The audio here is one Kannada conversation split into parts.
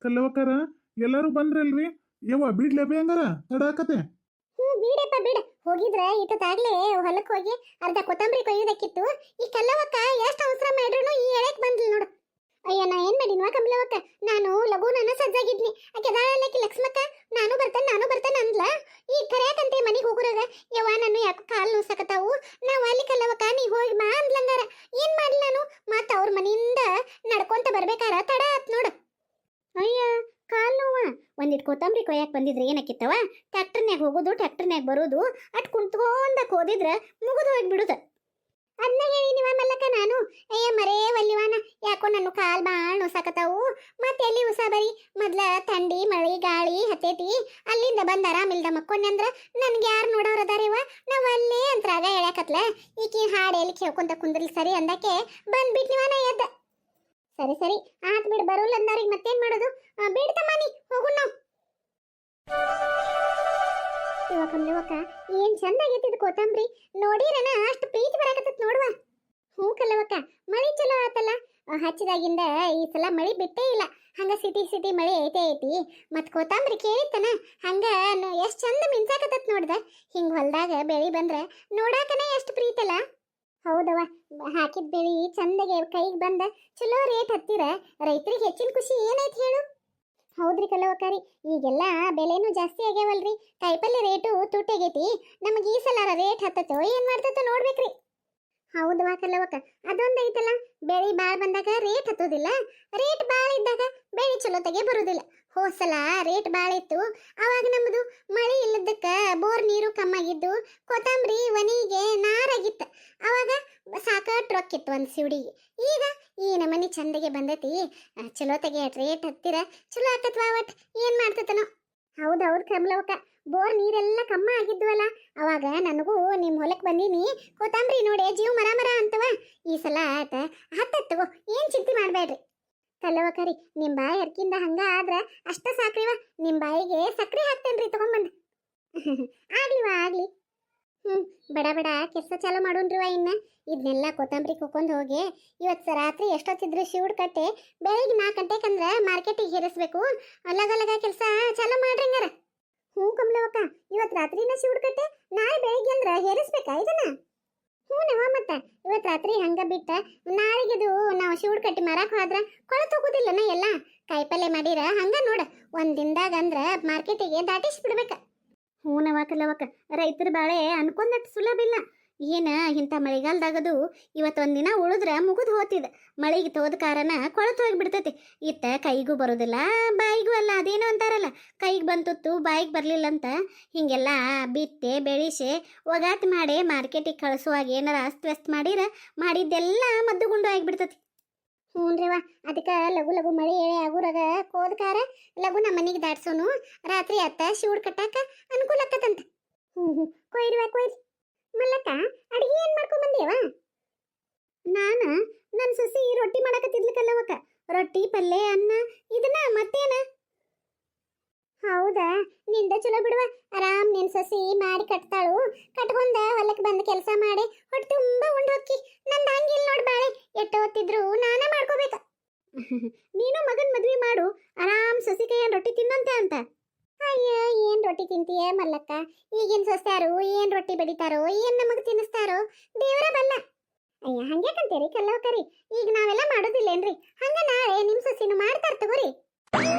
ಕಲ್ಲವಕ್ಕಾರ ಎಲ್ಲರೂ ಬಂದ್ರಲ್ರಿ? ಯವ್ವ ಬಿಡ್ಲೇಬೇ ಹಂಗಾರ ತಡಾಕತೆ. ಬೀಡಪ್ಪ ಬೀಡ. ಹೋಗಿದ್ರ ಇಟ್ಟದಾಗ್ಲೇ ಹೊಲಕ್ಕೆ ಹೋಗಿ ಅರ್ಧ ಕೊತ್ತಂಬರಿ ಕೊಯ್ಯೋದಕ್ಕಿತ್ತು. ಈ ಕಲ್ಲವಕ್ಕ ಎಷ್ಟು ಅವಸರ ಮಾಡ್ರು ಈ ಎಳೆಕ್ ಬಂದ್ಲಿ ನೋಡು. ಅಯ್ಯ ನಾ ಏನ್ ಮಾಡಿನ್ವಾ ಕಮಲವಕ್ಕ, ನಾನು ಲಘುನನ್ನ ಸಜ್ಜಾಗಿದ್ನಿ. ಆಕೆ ಅದಾಳಲ್ಲಕಿ ಲಕ್ಷ್ಮಕ್ಕ, ನಾನು ಬರ್ತೇನೆ ಅಂದ್ಲ. ಈ ಕರ್ಯಾಕಂತೆ ಮನಿಗೆ ಹೋಗುರಾಗ ಯವ್ವ ನಾನು ಯಾಕೆ ಕಾಲು ನೋಸಕತ್ತಾವು, ನಾವು ಅಲ್ಲಿ ಕಲ್ಲವಕ್ಕ ನೀ ಹೋಗಿ ಬಾ ಅಂದ್ಲಂಗಾರ. ಏನ್ ಮಾಡ್ಲಿ ನಾನು? ಮತ್ತ ಅವ್ರ ಮನೆಯಿಂದ ನಡ್ಕೊಂತ ಬರ್ಬೇಕಾರ ತಡ ಆತ್ ನೋಡು. ಅಯ್ಯ ಕಾಲ್ ನೋವ. ಒಂದಿಟ್ಟು ಕೊತ್ತಂಬರಿ ಕೊಯ್ಯಾಕ್ ಬಂದಿದ್ರೆ ಏನಕ್ಕಿತ್ತವ? ಟ್ಯಾಕ್ಟರ್ನ್ಯಾಗ ಹೋಗೋದು ಟ್ಯಾಕ್ಟರ್ನ್ಯಾಗ ಬರೋದು, ಅಟ್ ಕುಂತ್ಕೊಂಡಕ್ ಹೋದಿದ್ರ ಮುಗಿದು ಹೋಗ್ಬಿಡುದ. ಅದನ್ನ ಹೇಳಿನಿವ ಮಲ್ಲಕ್ಕ ನಾನು. ಅಯ್ಯ ಮರೇ ವಲ್ಲಿವಾನ, ಯಾಕೋ ನನ್ನ ಕಾಲ್ ಬಾಳ್ ನೋಸಾಕತ್ತಾವು. ಮತ್ತೆ ಎಲ್ಲಿ ಉಸಾಬರಿ, ಮೊದ್ಲ ಥಂಡಿ ಮಳಿ ಗಾಳಿ ಹತ್ತೈತಿ, ಅಲ್ಲಿಂದ ಬಂದ ಆರಾಮಿಲ್ದ ಮಕ್ಕೊಂಡ್ನಂದ್ರ ನನ್ಗೆ ಯಾರು ನೋಡೋರದಾರಿವ? ನಾವ್ ಅಲ್ಲೇ ಅಂತರಾಗ ಎಳ್ಯಾಕತ್ಲ. ಈಕಿ ಹಾಡು ಎಲ್ಲಿ ಕೇಳ್ಕೊಂತ ಕುಂದ್ರಲಿ ಸರಿ ಅಂದಕ್ಕೆ ಬಂದ್ಬಿಟ್ನಿವ ನಾ ಎದ್ದ. ಸರಿ ಆತ್ ಬಿಡ್, ಬರೋಲ್ಲ ಅಂದಾರಿಗೆ ಮತ್ತೇನ್ ಮಾಡೋದು? ಬಿಡ್ತಮ್ಮನಿ ಹೋಗುಣ ನಾವು. ಇವ ಕಮಲವಕ್ಕ ಏನ್ ಚಂದ ಆಗೈತಿ ಇದು ಕೊತ್ತಂಬರಿ. ನೋಡಿರನ ಅಷ್ಟು ಪ್ರೀತಿ ಬರಾಕತ್ತತ್ ನೋಡುವ. ಹ್ಞೂ ಕಲ್ಲವಕ್ಕ, ಮಳಿ ಚಲೋ ಆತಲ್ಲ. ಹಚ್ಚಿದಾಗಿಂದ ಈ ಸಲ ಮಳಿ ಬಿಟ್ಟೇ ಇಲ್ಲ. ಹಂಗ ಸಿಟಿ ಮಳಿ ಐತಿ. ಮತ್ ಕೊತ್ತಂಬರಿ ಕೇಳಿತ್ತನ ಹಂಗ ಎಷ್ಟ್ ಚಂದ ಮಿಂಚಾಕತ್ತತ್ ನೋಡ್ದ. ಹಿಂಗ್ ಹೊಲ್ದಾಗ ಬೆಳಿ ಬಂದ್ರ ನೋಡಾಕನ ಎಷ್ಟು ಪ್ರೀತಲ್ಲ. ಹೌದವ, ಹಾಕಿದ ಬೆಳಿ ಚಂದಗೆ ಕೈಗೆ ಬಂದ ಚಲೋ ರೇಟ್ ಹತ್ತಿರ ರೈತರಿಗೆ ಹೆಚ್ಚಿನ ಖುಷಿ ಏನೈತಿ ಹೇಳು? ಹೌದ್ರಿ ಕಲ್ಲವಕ್ಕಾರಿ, ಈಗೆಲ್ಲ ಬೆಲೆನೂ ಜಾಸ್ತಿ ಆಗ್ಯಾವಲ್ರಿ. ಕಾಯಿಪಲ್ಲೆ ರೇಟು ತುಟ್ಟಾಗೈತಿ. ನಮಗೆ ಈ ಸಲ ರೇಟ್ ಹತ್ತತ್ತೋ ಏನ್ ಮಾಡ್ತತ್ತೋ ನೋಡ್ಬೇಕ್ರಿ. ಹೌದವಾ ಕಲ್ಲವಕ್ಕ, ಅದೊಂದು ಐತಲ್ಲ, ಬೆಳಿ ಬಾಳ್ ಬಂದಾಗ ರೇಟ್ ಹತ್ತೋದಿಲ್ಲ, ರೇಟ್ ಬಾಳ ಇದ್ದಾಗ ಬೆಳಿ ಚಲೋತೆಗೆ ಬರುದಿಲ್ಲ. ಹೋದ್ಸಲ ರೇಟ್ ಬಾಳ ಇತ್ತು, ಅವಾಗ ನಮ್ದು ಮಳಿ ಇಲ್ಲದಕ್ಕ ಬೋರ್ ನೀರು ಕಮ್ಮಾಗಿದ್ದು ಕೊತ್ತಂಬರಿ ಒನಿಗೆ ನಾರಾಗಿತ್ತ. ಅವಾಗ ಸಾಕಷ್ಟು ರೊಕ್ಕಿತ್ತು ಒಂದು ಸಿವಡಿಗೆ. ಈಗ ಈ ನಮನಿ ಚಂದಗೆ ಬಂದೈತಿ, ಚಲೋತೆಗೆ ರೇಟ್ ಹತ್ತಿರ ಚಲೋ ಆಕತ್ವಾ. ಒಟ್ ಏನ್ ಮಾಡ್ತತನೋ. ಹೌದೌದು ಕಮಲವಕ್ಕ, ಬೋರ್ ನೀರೆಲ್ಲ ಕಮ್ಮ ಆಗಿದ್ವಲ್ಲ, ಅವಾಗ ನನಗೂ ನಿಮ್ಮ ಹೊಲಕ್ಕೆ ಬಂದೀನಿ. ಕೊತ್ತಂಬರಿ ನೋಡಿ ಜೀವ ಮರ ಅಂತವ. ಈ ಸಲ ಆತ ಹತ್ತತ್ತು, ಏನ್ ಚಿಂತೆ ಮಾಡಬೇಡ್ರಿ ಕಲ್ಲವಕ್ಕರಿ. ನಿಮ್ಮ ಬಾಯಿ ಹರ್ಕಿಂದ ಹಂಗ ಆದ್ರ ಅಷ್ಟ ಸಾಕ್ರಿವ. ನಿಮ್ಮ ಬಾಯಿಗೆ ಸಕ್ರೆ ಹಾಕ್ತೇನ್ರಿ ತಗೊಂಬಂದು. ಆಗ್ಲಿ. ಬಡ ಕೆಲಸ ಚಾಲು ಮಾಡೋಣ್ರಿವ. ಇನ್ನ ಇದನ್ನೆಲ್ಲ ಕೊತ್ತಂಬರಿ ಕುಕ್ಕೊಂಡ್ ಹೋಗಿ ಇವತ್ತು ರಾತ್ರಿ ಎಷ್ಟೊತ್ತಿದ್ರು ಶಿವುಡ್ ಕಟ್ಟೆ ಬೆಳಿಗ್ಗೆ 4 ಗಂಟೆಕಂದ್ರ ಮಾರ್ಕೆಟಿಗೆ ಹೇರಿಸ್ಬೇಕು. ಅಲ್ಲಗಲಗ ಕೆಲಸ ಚಾಲು ಮಾಡ್ರಿ ಹಂಗಾರ. ಹ್ಞೂ ಕಮಲವಕ್ಕ, ಇವತ್ತು ರಾತ್ರಿನ ಶಿವುಡ್ ಕಟ್ಟೆ, ನಾಳೆ ಬೆಳಿಗ್ಗೆ ಅಂದ್ರ ಹೇರಿಸ್ಬೇಕಾ ಇದನ್ನ? ಹ್ಞೂ ನವ ಮತ್ತ ಇವತ್ತು ರಾತ್ರಿ ಹಂಗ ಬಿಟ್ಟ ನಾಳೆಗಿದು ನಾವು ಶಿವುಡ್ ಕಟ್ಟಿ ಮಾರಾಕ್ ಹೋದ್ರ ಕೊಳತ್ ಹೋಗೋದಿಲ್ಲನ ಎಲ್ಲ. ಕಾಯಿಪಲ್ಲೆ ಮಾಡಿರ ಹಂಗ ನೋಡ, ಒಂದ್ ದಿನದಾಗ ಅಂದ್ರ ಮಾರ್ಕೆಟಿಗೆ ದಾಟಿಸ್ಬಿಡ್ಬೇಕ. ಹ್ಞೂ ನವ ಕಲ್ಲವಕ್ಕ, ರೈತರ ಬಾಳೆ ಅನ್ಕೊಂಡಟ್ಟು ಸುಲಭ ಇಲ್ಲ. ಏನ ಇಂಥ ಮಳೆಗಾಲದಾಗದು ಇವತ್ತೊಂದಿನ ಉಳಿದ್ರ ಮುಗಿದು ಹೋತಿದ್. ಮಳೆಗೆ ತೋದ ಕಾರಣ ಕೊಳತು ಹೋಗಿಬಿಡ್ತೈತಿ. ಇತ್ತ ಕೈಗೂ ಬರೋದಿಲ್ಲ ಬಾಯಿಗೂ ಅಲ್ಲ. ಅದೇನೋ ಅಂತಾರಲ್ಲ, ಕೈಗೆ ಬಂತುತ್ತು ಬಾಯಿಗೆ ಬರಲಿಲ್ಲ ಅಂತ. ಹಿಂಗೆಲ್ಲ ಬಿತ್ತೆ ಬೆಳಿಸೆ ಒಗಾತ್ ಮಾಡಿ ಮಾರ್ಕೆಟಿಗೆ ಕಳಿಸುವಾಗ ಏನಾರ ಅಸ್ತವ್ಯಸ್ತ ಮಾಡಿದ್ದೆಲ್ಲ ಮದ್ದುಗುಂಡು ಆಗಿಬಿಡ್ತೈತಿ. ಹ್ಞೂನ್ರಿವ, ಅದಕ್ಕೆ ಲಘು ಮಳೆ ಎಳೆ ಆಗುರಾಗ ಕೋದ್ಕಾರ ಲಘು ನಮ್ಮ ಮನೆಗೆ ದಾಟ್ಸೋನು. ರಾತ್ರಿ ಅತ್ತ ಶಿವುಡ್ ಕಟ್ಟಾಕ ಅನುಕೂಲ ಆಕತ್ತಂತ. ಕೊಯ್ರಿವ ಕೊಯ್ರಿ. ಮಲ್ಲಕ್ಕ, ಅಡಿಗೆ ಏನ್ ಮಾಡ್ಕೊಂಡ್ ಬಂದೇವ? ನನ್ನ ಸೊಸಿ ರೊಟ್ಟಿ ಮಾಡಕತ್ತಿದ್ಲು ಕಲ್ಲವಕ್ಕ. ರೊಟ್ಟಿ ಪಲ್ಲೆ ಅನ್ನ ಇದನ್ನ ಮತ್ತೇನ? ಹೌದಾ, ನಿಂದ ಚಲೋ ಬಿಡುವ. ಆರಾಮ್ ನಿನ್ ಸೊಸಿ ಮಾಡಿ ಕಟ್ತಾಳು. ಕಟ್ಕೊಂಡ ಹೊಲಕ್ಕೆ ಬಂದ ಕೆಲಸ ಮಾಡಿ ಹೊಟ್ಟೆ ತುಂಬಾ ಉಂಡು ಹೋಕ್ಕಿ. ನಂದು ಹಂಗಿಲ್ಲ ನೋಡ್ ಬಾಳೆ, ಎಟ್ಟು ಹೊತ್ತಿದ್ರು ನಾನೇ ಮಾಡ್ಕೋಬೇಕ. ನೀನು ಮಗನ್ ಮದ್ವೆ ಮಾಡು, ಆರಾಮ್ ಸೊಸಿ ಕೈಯ ರೊಟ್ಟಿ ತಿನ್ನಂತೆ ಅಂತ. ಅಯ್ಯ, ಏನ್ ರೊಟ್ಟಿ ತಿಂತೀಯ ಮಲ್ಲಕ್ಕ? ಈಗಿನ ಸೊಸ್ಯಾರು ಏನ್ ರೊಟ್ಟಿ ಬಡಿತಾರೋ, ಏನ್ ನಮಗ್ ತಿನ್ನಿಸ್ತಾರೋ ದೇವರ ಬಲ್ಲ. ಅಯ್ಯ, ಹಂಗ್ಯಾಕಂತೀರಿ ಕಲ್ಲವಕರಿ? ಈಗ ನಾವೆಲ್ಲ ಮಾಡೋದಿಲ್ಲೇನ್ರಿ? ಹಂಗ ನಾಳೆ ನಿಮ್ ಸೊಸಿನು ಮಾಡ್ತಾರ ತಗೋರಿ.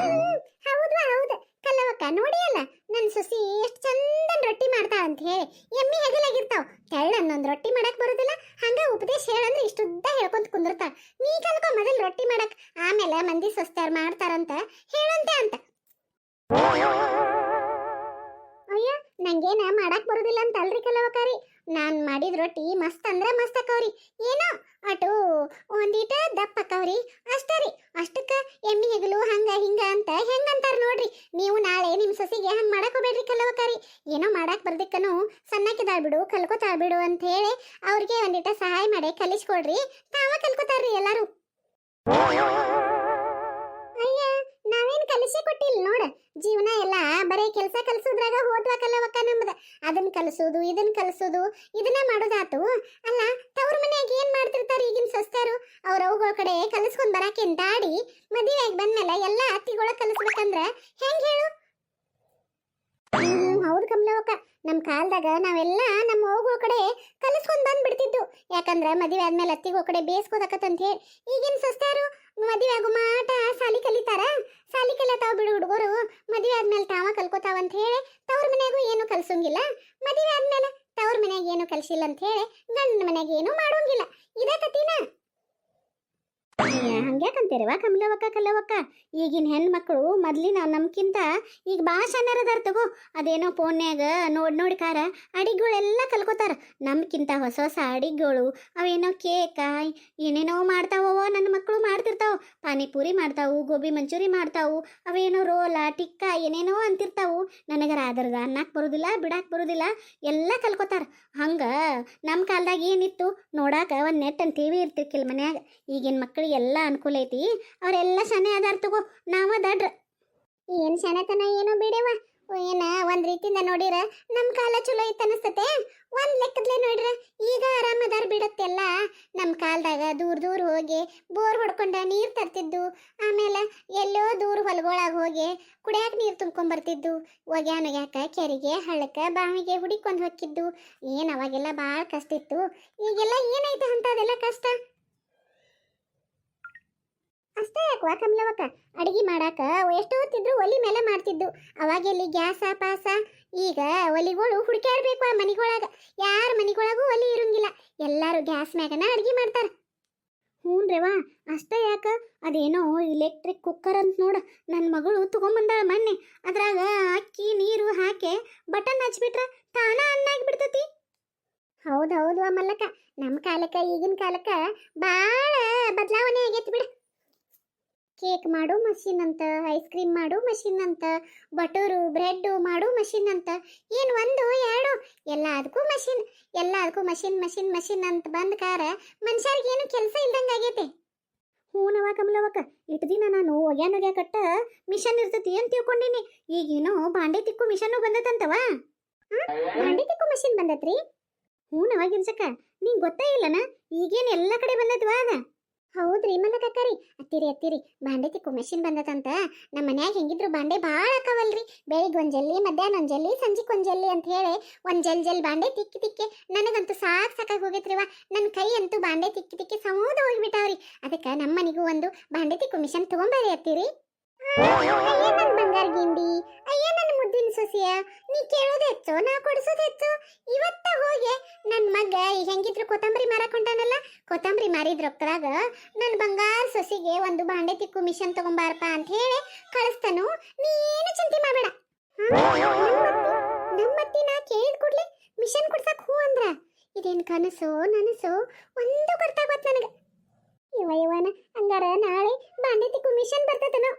ಹೌದು ಕಲ್ಲವಕ್ಕ, ನೋಡಿ ಅಲ್ಲ ನನ್ ಸೊಸಿ ಎಷ್ಟ್ ಚಂದನ್ ರೊಟ್ಟಿ ಮಾಡ್ತಾಳ ಅಂತ ಹೇಳಿ. ಎಮ್ಮಿ ಹೆಗಲಾಗಿರ್ತಾವ, ತೆಳ್ಳನ್ನೊಂದ್ ರೊಟ್ಟಿ ಮಾಡಕ್ ಬರೋದಿಲ್ಲ. ಹಂಗ ಉಪದೇಶ ಹೇಳಂದ್ರೆ ಇಷ್ಟುದ್ದ ಹೇಳ್ಕೊಂತ ಕುಂದಿರ್ತಾಳ. ನೀ ಕಲ್ಕೊ ಮೊದಲ್ ರೊಟ್ಟಿ ಮಾಡಕ್, ಆಮೇಲೆ ಮಂದಿ ಸೊಸ್ತಾರ ಮಾಡ್ತಾರಂತ ಹೇಳಂತೆ ಅಂತ. ಅಯ್ಯ, ನಂಗೇನ ಮಾಡಕ್ ಬರುದಿಲ್ಲ ಅಂತ ಅಲ್ರಿ ಕಲ್ಲವಕಾರಿ. ನಾನ್ ಮಾಡಿದ ರೊಟ್ಟಿ ಮಸ್ತ್ ಅಂದ್ರ ಮಸ್ತ್ ಅಕ್ಕವ್ರಿ. ಏನೋ ಅಟು ಒಂದೀಟ ದಪ್ಪ ಅಕ್ಕವ್ರಿ ಅಷ್ಟರಿ. ಅಷ್ಟಕ್ಕ ಎಮ್ಮಿ ಹೆಗಲು ಹಂಗ ಹಿಂಗ ಅಂತ ಹೆಂಗಂತಾರ ನೋಡ್ರಿ. ನೀವು ನಾಳೆ ನಿಮ್ ಸೊಸಿಗೆ ಹಂಗ್ ಮಾಡಕ್ ಹೋಗ್ಬೇಡ್ರಿ ಕಲ್ಲವಕಾರಿ. ಏನೋ ಮಾಡಕ್ ಬರ್ದಿಕ್ಕನು ಸಣ್ಣಕ್ಕಿದಾಳ್ಬಿಡು ಕಲ್ಕೋತಾಳ್ಬಿಡು ಅಂತ ಹೇಳಿ ಅವ್ರಿಗೆ ಒಂದಿಟ ಸಹಾಯ ಮಾಡಿ ಕಲಿಸ್ಕೊಡ್ರಿ. ತಾವ ಕಲ್ಕೋತಾರ್ರಿ ಎಲ್ಲಾರು. ಅಯ್ಯ, ನಾವೇನ್ ಕಲಿಸೇ ನೋಡ. ಜೀವನ ಎಲ್ಲ ಬರೀ ಕೆಲಸ ಕಲಿಸೋದ್ರಾಗ ಹೋದ್ವಾಕಲ್ಲವಕ್ಕ ನಮ್ದ. ಅದನ್ನ ಕಲಿಸೋದು ಇದನ್ನ ಕಲಿಸೋದು ಇದನ್ನ ಮಾಡೋದಾತು. ಅಲ್ಲ ತವ್ರ ಮನ್ಯಾಗ ಏನ್ ಮಾಡ್ತಿರ್ತಾರ ಈಗಿನ ಸೊಸ್ತಾರು? ಅವ್ರ ಅವುಗಳ ಕಡೆ ಕಲಿಸ್ಕೊಂಡ್ ಬರಾಕೆ ದಾಡಿ ಮದುವೆಯಾಗಿ ಬಂದ್ಮೇಲೆ ಎಲ್ಲ ಅತ್ತಿಗೊಳ ಕಲಿಸ್ಬೇಕಂದ್ರ ಹೆಂಗ್ ಹೇಳು? ಹೌದು ಕಮಲವಕ್ಕ, ನಮ್ಮ ಕಾಲದಾಗ ನಾವೆಲ್ಲ ನಮ್ಮ ಅವ್ಗಳ ಕಡೆ ಕಲಿಸ್ಕೊಂಡ್ ಬಂದ್ಬಿಡ್ತಿದ್ದು. ಯಾಕಂದ್ರ ಮದುವೆ ಆದ್ಮೇಲೆ ಅತ್ತಿಗೋ ಕಡೆ ಬೇಯಿಸ್ಕೋದಕ್ಕಂತ ಹೇಳಿ. ಈಗಿನ ಸೊಸ್ತಾರು ಮದುವೆ ಆಗೋ ಮಾಟ ಸಾಲಿ ಕಲಿತಾರ. ಸಾಲಿ ಕಲಿತಾವ ಬಿಡು ಹುಡುಗರು. ಮದುವೆ ಆದ್ಮೇಲೆ ತಾವ ಕಲ್ಕೋತಾವಂತ ಹೇಳಿ ತವ್ರ ಮನ್ಯಾಗೂ ಏನು ಕಲ್ಸಂಗಿಲ್ಲ. ಮದುವೆ ಆದ್ಮೇಲೆ ತವ್ರ ಮನ್ಯಾಗ ಏನು ಕಲ್ಸಿಲ್ಲ ಅಂತ ಹೇಳಿ ಗಂಡನ ಮನ್ಯಾಗ ಏನು ಮಾಡೋಂಗಿಲ್ಲ. ಇದೇ ಕತಿನ. ಹಂಗ್ಯಾಕಂತೀರವಾ ಕಮಲವಕ್ಕ ಕಲ್ಲವಕ್ಕ? ಈಗಿನ ಹೆಣ್ಮಕ್ಳು ಮೊದ್ಲಿನ ನಮ್ಕಿಂತ ಈಗ ಭಾಳ ಶಾನ್ಯಾರದಾರ ತಗೋ. ಅದೇನೋ ಫೋನ್ಯಾಗ ನೋಡಿ ಕಾರ ಅಡಿಗೆಗಳೆಲ್ಲ ಕಲ್ಕೋತಾರ. ನಮ್ಕಿಂತ ಹೊಸ ಹೊಸ ಅಡಿಗೆಗಳು, ಅವೇನೋ ಕೇಕ ಏನೇನೋ ಮಾಡ್ತಾವೋ ನನ್ನ ಮಕ್ಕಳು ಮಾಡ್ತಿರ್ತಾವ. ಪಾನಿಪೂರಿ ಮಾಡ್ತಾವು, ಗೋಬಿ ಮಂಚೂರಿ ಮಾಡ್ತಾವು, ಅವೇನೋ ರೋಲ ಟಿಕ್ಕ ಏನೇನೋ ಅಂತಿರ್ತಾವು. ನನಗರ ಅದ್ರಗ ಅನ್ನಕ್ಕೆ ಬರೋದಿಲ್ಲ, ಬಿಡಾಕ್ ಬರೋದಿಲ್ಲ, ಎಲ್ಲ ಕಲ್ಕೋತಾರ. ಹಂಗ ನಮ್ಮ ಕಾಲದಾಗ ಏನಿತ್ತು ನೋಡಾಕ ಒಂದು ನೆಟ್ಟನ್ ಟಿವಿ ಇರ್ತಿರ್ಕಿಲ್ಲ ಮನ್ಯಾಗ. ಈಗಿನ ಮಕ್ಕಳಿಗೆಲ್ಲ ಅನುಕೂಲ ಐತಿ. ಅವರೆಲ್ಲ ಶಾನೆ ಅದಾರ ತಗೋ, ನಾವ ದಡ್ರ. ಏನ್ ಶಾನೆತನ ಏನೋ ಬಿಡವ. ಏನ ಒಂದ್ ರೀತಿಯಿಂದ ನೋಡಿರ ನಮ್ ಕಾಲ ಚಲೋ ಐತ್ ಅನಸ್ತತೆ. ಒಂದ್ ಲೆಕ್ಕದ್ಲೆ ನೋಡ್ರ ಈಗ ಆರಾಮದಾರ ಬಿಡತ್ತೆಲ್ಲ. ನಮ್ ಕಾಲದಾಗ ದೂರ ದೂರ ಹೋಗಿ ಬೋರ್ ಹೊಡ್ಕೊಂಡ ನೀರ್ ತರ್ತಿದ್ದು. ಆಮೇಲೆ ಎಲ್ಲೋ ದೂರ ಹೊಲಗೊಳಗ ಹೋಗಿ ಕುಡಿಯಾಕ ನೀರ್ ತುಂಬ್ಕೊಂಡ್ ಬರ್ತಿದ್ದು. ಒಗ್ಯಾಕ ಕೆರೆಗೆ ಹಳ್ಳಕ್ಕ ಬಾವಿಗೆ ಹುಡಿಕೊಂಡ್ ಹೊಕ್ಕಿದ್ದು. ಏನ್ ಅವಾಗೆಲ್ಲ ಬಾಳ ಕಷ್ಟ ಇತ್ತು. ಈಗೆಲ್ಲ ಏನೈತೆ ಅಂತದೆಲ್ಲ ಕಷ್ಟ. ಅಷ್ಟೇ ಯಾಕವಾ ಕಮಲವಕ್ಕ, ಅಡಿಗೆ ಮಾಡಾಕ ಎಷ್ಟು ಹೊತ್ತಿದ್ರು ಒಲಿ ಮೇಲೆ ಮಾಡ್ತಿದ್ದು. ಅವಾಗೆಲ್ಲಿ ಗ್ಯಾಸ ಪಾಸ. ಈಗ ಒಲಿಗಳು ಹುಡುಕ್ಯಾಡ್ಬೇಕು ಆ ಮನಿಗೊಳಗ. ಯಾರ ಮನಿಗೊಳಗೂ ಒಲಿ ಇರಂಗಿಲ್ಲ. ಎಲ್ಲಾರು ಗ್ಯಾಸ್ ಮ್ಯಾಗನ ಅಡಿಗೆ ಮಾಡ್ತಾರ. ಹ್ಞೂನ್ರೇವಾ, ಅಷ್ಟೇ ಯಾಕ ಅದೇನೋ ಇಲೆಕ್ಟ್ರಿಕ್ ಕುಕ್ಕರ್ ಅಂತ ನೋಡ ನನ್ನ ಮಗಳು ತಗೊಂಬಂದಾಳ ಮೊನ್ನೆ. ಅದ್ರಾಗ ಅಕ್ಕಿ ನೀರು ಹಾಕಿ ಬಟನ್ ಹಚ್ಬಿಟ್ರ ತಾನ ಅನ್ನ ಆಗಿಬಿಡ್ತತಿ. ಹೌದೌದು ಮಲ್ಲಕ್ಕ, ನಮ್ಮ ಕಾಲಕ್ಕ ಈಗಿನ ಕಾಲಕ್ಕ ಭಾಳ ಬದಲಾವಣೆ ಆಗೈತಿ ಬಿಡ. ಕೇಕ್ ಮಾಡೋ ಮಷೀನ್ ಅಂತ, ಐಸ್ ಕ್ರೀಮ್ ಮಾಡೋ ಮಷೀನ್ ಅಂತ, ಬಟರು ಬ್ರೆಡ್ ಮಾಡೋ ಮಷೀನ್ ಅಂತ. ಏನು ಒಂದು ಎರಡು ಎಲ್ಲದಕ್ಕೂ ಮಷೀನ್. ಎಲ್ಲದಕ್ಕೂ ಮಷೀನ್ ಮಷೀನ್ ಮಷೀನ್ ಅಂತ ಬಂದ ಕಾರ ಮನುಷ್ಯರಿಗೇನು ಕೆಲಸ ಇಲ್ದಂಗೆ ಆಗೈತೆ. ಹೂನವ ಕಮಲವಕ್ಕ, ಇಟ್ಟು ದಿನ ನಾನು ಒಗ್ಯಾಕಟ್ಟ ಮಿಷನ್ ಇರ್ತೈತಿ ಅಂತ ತಿಳ್ಕೊಂಡಿನಿ. ಈಗೇನೋ ಬಾಂಡೆ ತಿಕ್ಕು ಮಿಷನ್ನು ಬಂದತಂತವ. ಬಾಂಡೆ ತಿಕ್ಕು ಮಷೀನ್ ಬಂದತ್ರಿ? ಹೂನವ ಗಿರ್ಸಕ್ಕ, ನಿಂಗೆ ಗೊತ್ತೇ ಇಲ್ಲನ? ಈಗೇನು ಎಲ್ಲ ಕಡೆ ಬಂದತ್ವಾ ಅದ? ಹೌದ್ರಿ ಮಲ್ಲಕಕ್ಕರಿ, ಅತ್ತಿರಿ ಬಾಂಡೆ ತಿಕ್ಕು ಮೆಷಿನ್ ಬಂದತಂತ. ನಮ್ಮ ಮನ್ಯಾಗ ಹೆಂಗಿದ್ರು ಬಾಂಡೆ ಭಾಳ ಆಕವಲ್ರಿ. ಬೆಳಿಗ್ಗೆ ಒಂದು ಜಲ್ಲಿ, ಮಧ್ಯಾಹ್ನ ಒಂದು ಜಲ್ಲಿ, ಸಂಜೆಗೆ ಒಂದು ಜಲ್ಲಿ ಅಂತ ಹೇಳಿ ಒಂದು ಜಲ್ ಬಾಂಡೆ ತಿಕ್ಕಿ ನನಗಂತೂ ಸಾಕಾಗಿ ಹೋಗೈತ್ರಿವ. ನನ್ನ ಕೈ ಅಂತೂ ಬಾಂಡೆ ತಿಕ್ಕಿ ಸಮೂದ ಹೋಗಿಬಿಟ್ಟಾವ್ರಿ. ಅದಕ್ಕೆ ನಮ್ಮ ಮನೆಗೂ ಒಂದು ಬಾಂಡೆ ತಿಕ್ಕು ಮಿಷನ್ ತೊಗೊಂಬರ್ರಿ ಅತ್ತಿರಿ. ಅಯ್ಯ ನನ್ನ ಬಂಗಾರ ಗಿಂಡಿ, ಅಯ್ಯ ನನ್ನ ಮುದ್ದಿನ ಸೊಸೆಯ, ನೀ ಕೇಳೋದು ಹೆಚ್ಚು ನಾ ಕೊಡಿಸೋದು ಹೆಚ್ಚು. ಇವತ್ತ ಹೋಗಿ ನನ್ನ ಮಗ ಹೆಂಗಿದ್ರು ಕೊತ್ತಂಬರಿ ಮಾರಕೊಂಡಾನಲ್ಲ, ಕೊತ್ತಂಬರಿ ಮಾರಿದ ರೊಕ್ಕದಾಗ ನನ್ನ ಬಂಗಾರ ಸೊಸೆಗೆ ಒಂದು ಬಾಂಡೆ ತಿಕ್ಕು ಮಿಷನ್ ತಗೊಂಬಾರಪ್ಪ ಅಂತ ಹೇಳಿ ಕಳಿಸ್ತಾನು. ನೀ ಏನು ಚಿಂತೆ ಮಾಡಬೇಡ. ನಮ್ಮತ್ತಿ ನಾ ಕೇಳಿದ ಕೂಡ್ಲೆ ಮಿಷನ್ ಕೊಡ್ಸಕ್ ಹೂ ಅಂದ್ರ ಇದೇನು ಕನಸೋ ನನಸೋ ಒಂದು ಗೊತ್ತಾಗತ್ ನನಗೆ. ಇವನ ಹಂಗಾರ ನಾಳೆ ಬಾಂಡೆ ತಿಕ್ಕು ಮಿಷನ್ ಬರ್ತದನೋ.